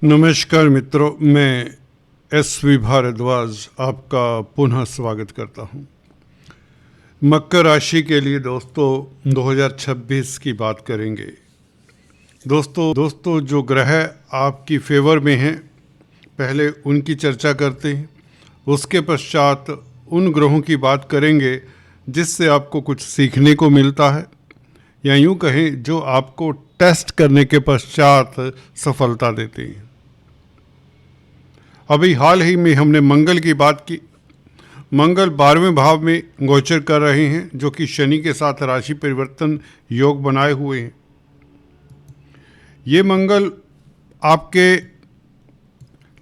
नमस्कार मित्रों, मैं एस.वी. भारद्वाज आपका पुनः स्वागत करता हूं। मकर राशि के लिए दोस्तों 2026 की बात करेंगे। दोस्तों जो ग्रह आपकी फेवर में हैं, पहले उनकी चर्चा करते हैं। उसके पश्चात उन ग्रहों की बात करेंगे जिससे आपको कुछ सीखने को मिलता है, या यूँ कहें जो आपको टेस्ट करने के पश्चात सफलता देते हैं। अभी हाल ही में हमने मंगल की बात की। मंगल 12वें भाव में गोचर कर रहे हैं, जो कि शनि के साथ राशि परिवर्तन योग बनाए हुए हैं। ये मंगल आपके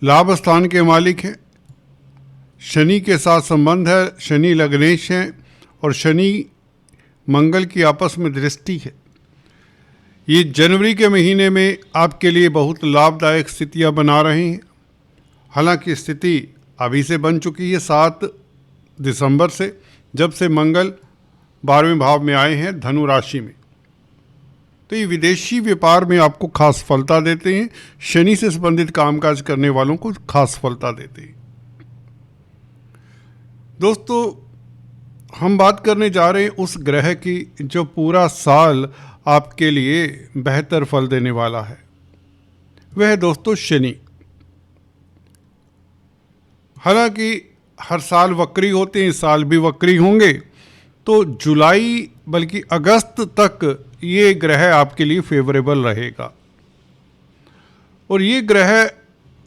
लाभ स्थान के मालिक हैं, शनि के साथ संबंध है, शनि लग्नेश हैं और शनि मंगल की आपस में दृष्टि है। ये जनवरी के महीने में आपके लिए बहुत लाभदायक स्थितियां बना रहे हैं। हालांकि स्थिति अभी से बन चुकी है 7 दिसंबर से, जब से मंगल 12वें भाव में आए हैं धनु राशि में। तो ये विदेशी व्यापार में आपको खास सफलता देते हैं। शनि से संबंधित कामकाज करने वालों को खास सफलता देते हैं। दोस्तों, हम बात करने जा रहे हैं उस ग्रह की जो पूरा साल आपके लिए बेहतर फल देने वाला है। वह है दोस्तों शनि। हालांकि हर साल वक्री होते हैं, इस साल भी वक्री होंगे। तो जुलाई बल्कि अगस्त तक ये ग्रह आपके लिए फेवरेबल रहेगा। और ये ग्रह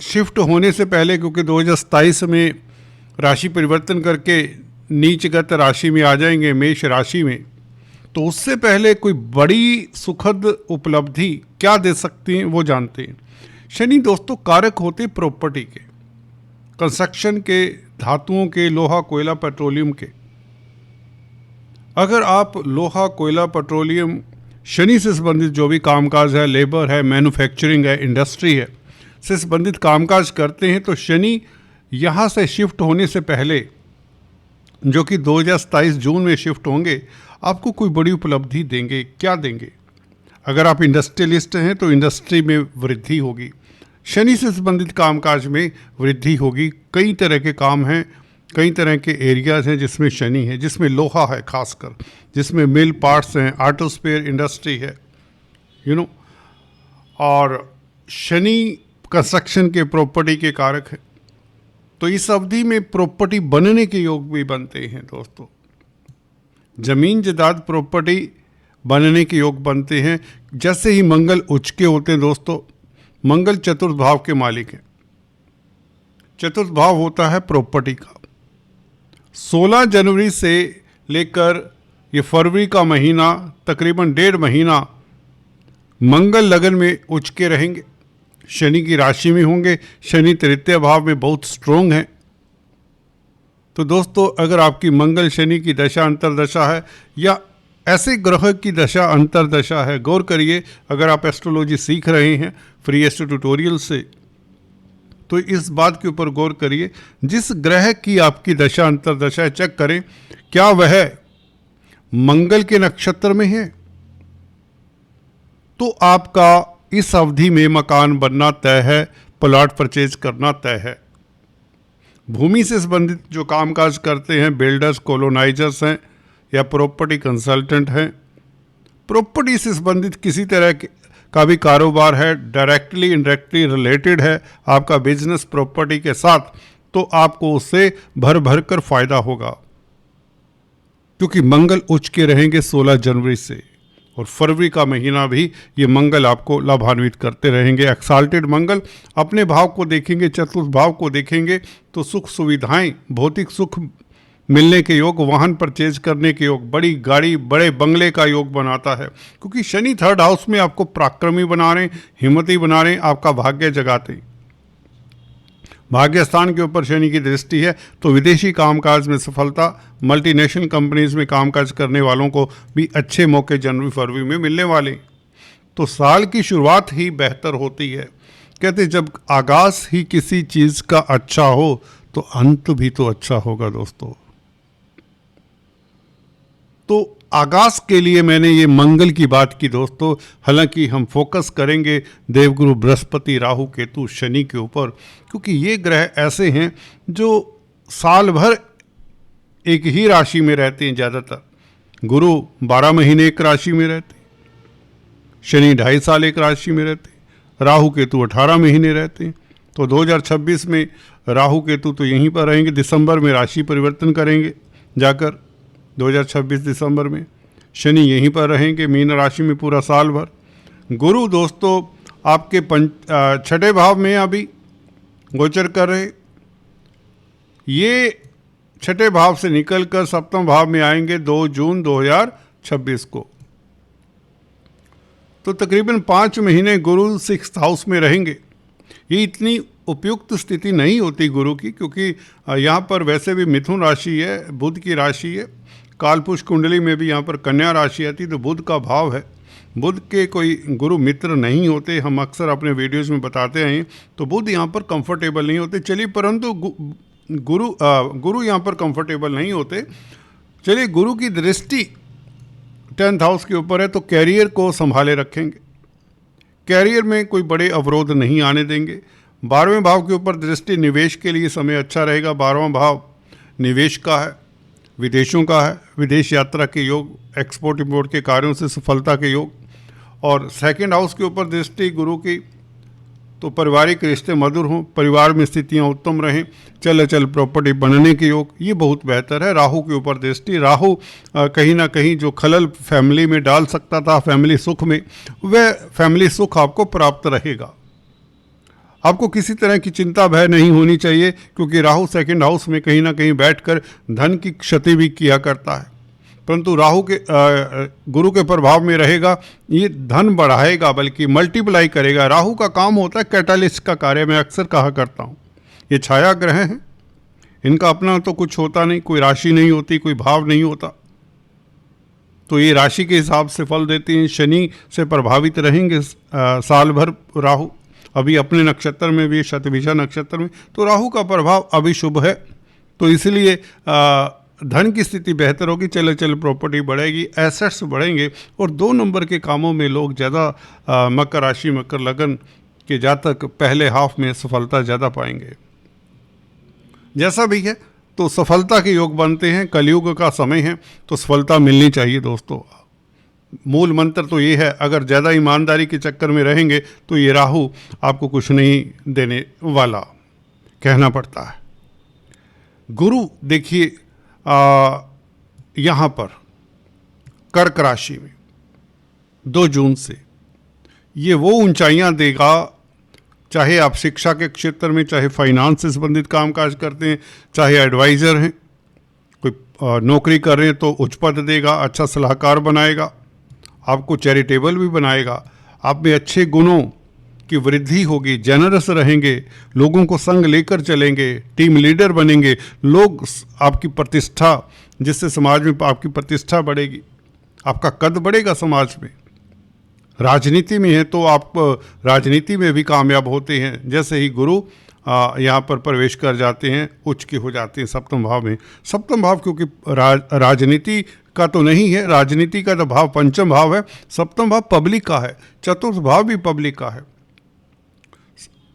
शिफ्ट होने से पहले, क्योंकि 2027 में राशि परिवर्तन करके नीचगत राशि में आ जाएंगे, मेष राशि में, तो उससे पहले कोई बड़ी सुखद उपलब्धि क्या दे सकती हैं वो जानते हैं। शनि दोस्तों कारक होते प्रॉपर्टी के, कंस्ट्रक्शन के, धातुओं के, लोहा कोयला पेट्रोलियम के। अगर आप लोहा कोयला पेट्रोलियम शनि से संबंधित जो भी कामकाज है, लेबर है, मैन्युफैक्चरिंग है, इंडस्ट्री है, से संबंधित कामकाज करते हैं, तो शनि यहाँ से शिफ्ट होने से पहले, जो कि 2027 जून में शिफ्ट होंगे, आपको कोई बड़ी उपलब्धि देंगे। क्या देंगे? अगर आप इंडस्ट्रियलिस्ट हैं तो इंडस्ट्री में वृद्धि होगी, शनि से संबंधित कामकाज में वृद्धि होगी। कई तरह के काम हैं, कई तरह के एरियाज हैं जिसमें शनि है, जिसमें लोहा है खासकर, जिसमें मिल पार्ट्स हैं, ऑटो स्पेयर इंडस्ट्री है, और शनि कंस्ट्रक्शन के, प्रॉपर्टी के कारक है। तो इस अवधि में प्रॉपर्टी बनने के योग भी बनते हैं दोस्तों। जमीन जायदाद प्रॉपर्टी बनने के योग बनते हैं। जैसे ही मंगल उच्च के होते हैं दोस्तों, मंगल चतुर्थ भाव के मालिक है। चतुर्थ भाव होता है प्रॉपर्टी का। 16 जनवरी से लेकर ये फरवरी का महीना, तकरीबन 1.5 महीना मंगल लगन में उच्च के रहेंगे, शनि की राशि में होंगे। शनि तृतीय भाव में बहुत स्ट्रोंग है। तो दोस्तों, अगर आपकी मंगल शनि की दशा अंतरदशा है, या ऐसे ग्रह की दशा अंतरदशा है, गौर करिए। अगर आप एस्ट्रोलॉजी सीख रहे हैं फ्री एस्ट्रो ट्यूटोरियल से, तो इस बात के ऊपर गौर करिए। जिस ग्रह की आपकी दशा अंतरदशा है, चेक करें क्या वह मंगल के नक्षत्र में है, तो आपका इस अवधि में मकान बनना तय है, प्लॉट परचेज करना तय है। भूमि से संबंधित जो कामकाज करते हैं, बिल्डर्स, कॉलोनाइजर्स हैं, या प्रॉपर्टी कंसल्टेंट हैं, प्रॉपर्टी से संबंधित किसी तरह का भी कारोबार है, डायरेक्टली इनडायरेक्टली रिलेटेड है आपका बिजनेस प्रॉपर्टी के साथ, तो आपको उससे भर भर कर फायदा होगा। क्योंकि मंगल उच्च के रहेंगे 16 जनवरी से, और फरवरी का महीना भी ये मंगल आपको लाभान्वित करते रहेंगे। एक्साल्टेड मंगल अपने भाव को देखेंगे, चतुर्थ भाव को देखेंगे, तो सुख सुविधाएं, भौतिक सुख मिलने के योग, वाहन परचेज करने के योग, बड़ी गाड़ी, बड़े बंगले का योग बनाता है। क्योंकि शनि 3rd हाउस में आपको पराक्रमी बना रहे हैं, हिम्मती बना रहे हैं, आपका भाग्य जगाते हैं। भाग्य स्थान के ऊपर शनि की दृष्टि है, तो विदेशी कामकाज में सफलता, मल्टीनेशनल कंपनीज में कामकाज करने वालों को भी अच्छे मौके जनवरी फरवरी में मिलने वाले। तो साल की शुरुआत ही बेहतर होती है। कहते जब आगाज ही किसी चीज़ का अच्छा हो, तो अंत भी तो अच्छा होगा दोस्तों। तो आगाज के लिए मैंने ये मंगल की बात की दोस्तों। हालांकि हम फोकस करेंगे देवगुरु बृहस्पति, राहु, केतु, शनि के ऊपर, क्योंकि ये ग्रह ऐसे हैं जो साल भर एक ही राशि में रहते हैं। ज़्यादातर गुरु 12 महीने एक राशि में रहते हैं, शनि 2.5 साल एक राशि में रहते हैं, राहु केतु 18 महीने रहते हैं। तो 2026 में राहु केतु तो यहीं पर रहेंगे, दिसंबर में राशि परिवर्तन करेंगे जाकर 2026 दिसंबर में। शनि यहीं पर रहेंगे मीन राशि में पूरा साल भर। गुरु दोस्तों आपके 6ठे भाव में अभी गोचर कर रहे, ये 6ठे भाव से निकलकर 7वें भाव में आएंगे 2 जून 2026 को। तो तकरीबन 5 महीने गुरु 6th हाउस में रहेंगे। ये इतनी उपयुक्त स्थिति नहीं होती गुरु की, क्योंकि यहाँ पर वैसे भी मिथुन राशि है, बुध की राशि है। कालपुरुष कुंडली में भी यहाँ पर कन्या राशि आती, तो बुध का भाव है। बुध के कोई गुरु मित्र नहीं होते, हम अक्सर अपने वीडियोज़ में बताते हैं। तो बुध यहाँ पर कंफर्टेबल नहीं होते। चलिए, परंतु गुरु यहाँ पर कंफर्टेबल नहीं होते। चलिए, गुरु की दृष्टि 10th हाउस के ऊपर है, तो कैरियर को संभाले रखेंगे, कैरियर में कोई बड़े अवरोध नहीं आने देंगे। 12वें भाव के ऊपर दृष्टि, निवेश के लिए समय अच्छा रहेगा। 12वां भाव निवेश का है, विदेशों का है, विदेश यात्रा के योग, एक्सपोर्ट इंपोर्ट के कार्यों से सफलता के योग। और 2nd हाउस के ऊपर दृष्टि गुरु की, तो पारिवारिक रिश्ते मधुर हों, परिवार में स्थितियां उत्तम रहें, चल अचल प्रॉपर्टी बनने के योग, ये बहुत बेहतर है। राहु के ऊपर दृष्टि, राहु कहीं ना कहीं जो खलल फैमिली में डाल सकता था, फैमिली सुख में, वह फैमिली सुख आपको प्राप्त रहेगा। आपको किसी तरह की चिंता भय नहीं होनी चाहिए, क्योंकि राहु 2nd हाउस में कहीं ना कहीं बैठकर धन की क्षति भी किया करता है। परंतु राहु के गुरु के प्रभाव में रहेगा, ये धन बढ़ाएगा, बल्कि मल्टीप्लाई करेगा। राहु का काम होता है कैटालिस्ट का कार्य, मैं अक्सर कहा करता हूँ। ये छाया ग्रह हैं, इनका अपना तो कुछ होता नहीं, कोई राशि नहीं होती, कोई भाव नहीं होता, तो ये राशि के हिसाब से फल देते हैं। शनि से प्रभावित रहेंगे साल भर राहु, अभी अपने नक्षत्र में भी, शतभिषा नक्षत्र में, तो राहु का प्रभाव अभी शुभ है। तो इसलिए धन की स्थिति बेहतर होगी, चल चल प्रॉपर्टी बढ़ेगी, एसेट्स बढ़ेंगे। और 2 नंबर के कामों में लोग ज़्यादा, मकर राशि, मकर लगन के जातक पहले हाफ में सफलता ज़्यादा पाएंगे। जैसा भी है, तो सफलता के योग बनते हैं। कलयुग का समय है, तो सफलता मिलनी चाहिए दोस्तों। मूल मंत्र तो ये है, अगर ज़्यादा ईमानदारी के चक्कर में रहेंगे तो ये राहु आपको कुछ नहीं देने वाला, कहना पड़ता है। गुरु देखिए यहाँ पर कर्क राशि में 2 जून से ये वो ऊंचाइयाँ देगा, चाहे आप शिक्षा के क्षेत्र में, चाहे फाइनेंस से संबंधित कामकाज करते हैं, चाहे एडवाइज़र हैं, कोई नौकरी कर रहे हैं तो उच्च पद देगा, अच्छा सलाहकार बनाएगा, आपको चैरिटेबल भी बनाएगा, आप में अच्छे गुणों की वृद्धि होगी, जेनरस रहेंगे, लोगों को संग लेकर चलेंगे, टीम लीडर बनेंगे, लोग आपकी प्रतिष्ठा, जिससे समाज में आपकी प्रतिष्ठा बढ़ेगी, आपका कद बढ़ेगा समाज में। राजनीति में है तो आप राजनीति में भी कामयाब होते हैं। जैसे ही गुरु यहाँ पर प्रवेश कर जाते हैं, उच्च के हो जाते हैं 7वें भाव में। 7वां भाव क्योंकि राजनीति का तो नहीं है, राजनीति का तो भाव 5वां भाव है, 7वां भाव पब्लिक का है, 4th भाव भी पब्लिक का है।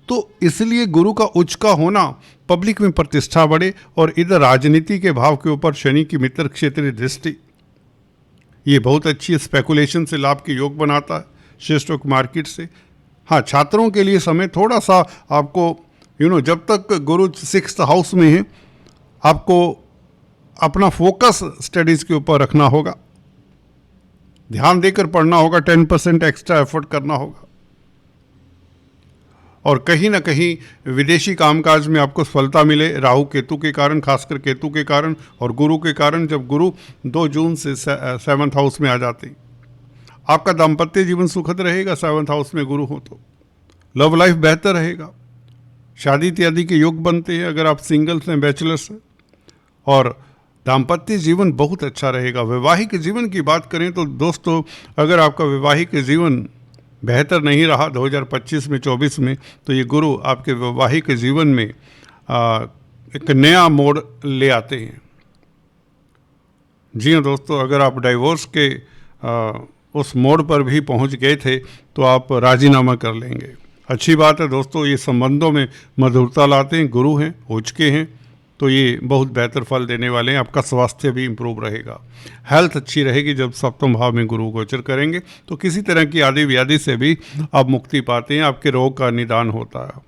तो इसलिए गुरु का उच्च का होना, पब्लिक में प्रतिष्ठा बढ़े। और इधर राजनीति के भाव के ऊपर शनि की मित्र क्षेत्रीय दृष्टि, ये बहुत अच्छी स्पेकुलेशन से लाभ के योग बनाता है, शेयर स्टॉक मार्केट से। हाँ, छात्रों के लिए समय थोड़ा सा आपको जब तक गुरु 6th हाउस में है, आपको अपना फोकस स्टडीज़ के ऊपर रखना होगा, ध्यान देकर पढ़ना होगा, 10% एक्स्ट्रा एफर्ट करना होगा। और कहीं ना कहीं विदेशी कामकाज में आपको सफलता मिले, राहु केतु के कारण, खासकर केतु के कारण और गुरु के कारण। जब गुरु 2 जून से 7th हाउस में आ जाते हैं, आपका दाम्पत्य जीवन सुखद रहेगा। 7th हाउस में गुरु हो तो लव लाइफ बेहतर रहेगा, शादी इत्यादि के योग बनते हैं अगर आप सिंगल्स हैं, बैचलर्स हैं, और दाम्पत्य जीवन बहुत अच्छा रहेगा। वैवाहिक जीवन की बात करें तो दोस्तों, अगर आपका वैवाहिक जीवन बेहतर नहीं रहा 2025 में, 24 में, तो ये गुरु आपके वैवाहिक जीवन में एक नया मोड़ ले आते हैं। जी हाँ दोस्तों, अगर आप डाइवोर्स के उस मोड़ पर भी पहुंच गए थे तो आप राजीनामा कर लेंगे। अच्छी बात है दोस्तों, ये संबंधों में मधुरता लाते हैं, गुरु हैं, उच्च के हैं, तो ये बहुत बेहतर फल देने वाले हैं। आपका स्वास्थ्य भी इम्प्रूव रहेगा, हेल्थ अच्छी रहेगी। जब सप्तम भाव में गुरु गोचर करेंगे तो किसी तरह की आदि व्याधि से भी आप मुक्ति पाते हैं, आपके रोग का निदान होता है।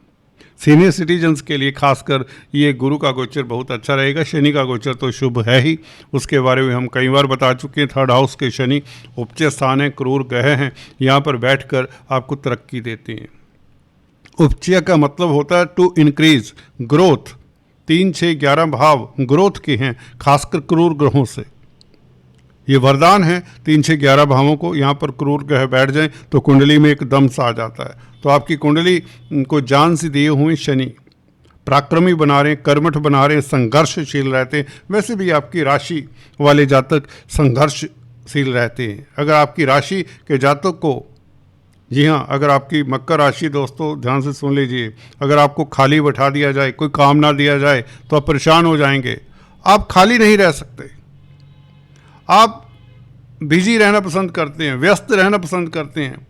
सीनियर सिटीजन्स के लिए खासकर ये गुरु का गोचर बहुत अच्छा रहेगा। शनि का गोचर तो शुभ है ही, उसके बारे में हम कई बार बता चुके हैं। थर्ड हाउस के शनि उपचय स्थान है, क्रूर ग्रह हैं, यहाँ पर बैठकर आपको तरक्की देते हैं। उपचय का मतलब होता है टू इंक्रीज ग्रोथ। 3, 6, 11 भाव ग्रोथ के हैं, खासकर क्रूर ग्रहों से ये वरदान है। 3, 6, 11 भावों को यहाँ पर क्रूर ग्रह बैठ जाएं तो कुंडली में एक दम सा आ जाता है। तो आपकी कुंडली को जान से दिए हुए शनि पराक्रमी बना रहे हैं, कर्मठ बना रहे हैं, संघर्षशील रहते हैं। वैसे भी आपकी राशि वाले जातक संघर्षशील रहते हैं। अगर आपकी राशि के जातक को, जी हाँ, अगर आपकी मकर राशि दोस्तों ध्यान से सुन लीजिए, अगर आपको खाली बैठा दिया जाए, कोई काम ना दिया जाए तो आप परेशान हो जाएंगे। आप खाली नहीं रह सकते, आप बिजी रहना पसंद करते हैं, व्यस्त रहना पसंद करते हैं।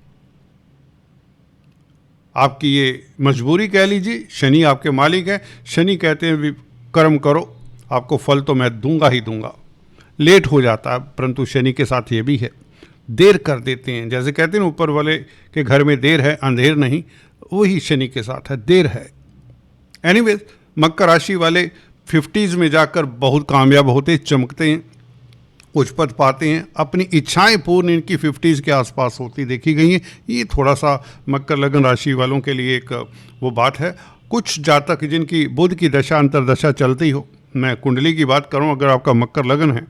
आपकी ये मजबूरी कह लीजिए, शनि आपके मालिक हैं। शनि कहते हैं भी कर्म करो, आपको फल तो मैं दूंगा ही दूंगा। लेट हो जाता है, परंतु शनि के साथ ये भी है, देर कर देते हैं। जैसे कहते हैं ऊपर वाले के घर में देर है अंधेर नहीं, वही शनि के साथ है, देर है। एनीवेज, मकर राशि वाले 50s में जाकर बहुत कामयाब होते, चमकते हैं, उच्च पद पाते हैं। अपनी इच्छाएं पूर्ण इनकी 50s के आसपास होती देखी गई हैं। ये थोड़ा सा मकर लगन राशि वालों के लिए एक वो बात है। कुछ जातक जिनकी बुध की दशा अंतरदशा चलती हो, मैं कुंडली की बात करूं, अगर आपका मकर लगन है,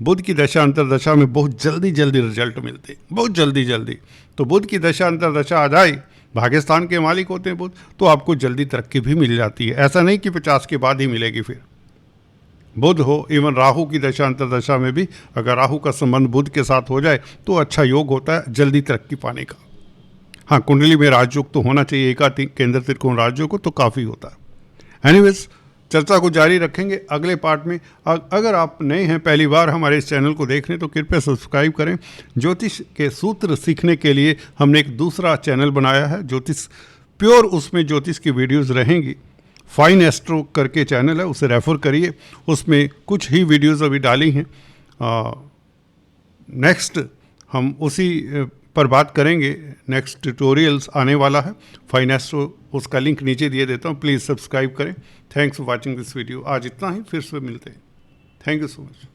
बुध की दशा अंतरदशा में बहुत जल्दी जल्दी रिजल्ट मिलते हैं, बहुत जल्दी जल्दी। तो बुध की दशा अंतरदशा आ जाए, भाग्यस्थान के मालिक होते हैं बुध, तो आपको जल्दी तरक्की भी मिल जाती है। ऐसा नहीं कि 50 के बाद ही मिलेगी। फिर बुध हो, इवन राहु की दशा अंतरदशा में भी अगर राहु का संबंध बुध के साथ हो जाए तो अच्छा योग होता है जल्दी तरक्की पाने का। हाँ, कुंडली में राजयोग तो होना चाहिए, एका केंद्र त्रिकोण राजयोग हो तो काफ़ी होता है। एनीवेज, चर्चा को जारी रखेंगे अगले पार्ट में। अगर आप नए हैं, पहली बार हमारे इस चैनल को देख रहे हैं तो कृपया सब्सक्राइब करें। ज्योतिष के सूत्र सीखने के लिए हमने एक दूसरा चैनल बनाया है, ज्योतिष प्योर, उसमें ज्योतिष की वीडियोज़ रहेंगी। फाइन एस्ट्रो करके चैनल है, उसे रेफ़र करिए, उसमें कुछ ही वीडियोज़ अभी डाली हैं। नेक्स्ट हम उसी पर बात करेंगे, नेक्स्ट ट्यूटोरियल्स आने वाला है फाइन एस्ट्रो, उसका लिंक नीचे दिए देता हूँ, प्लीज़ सब्सक्राइब करें। Thanks for watching this video. आज इतना ही, फिर से मिलते हैं। Thank you so much.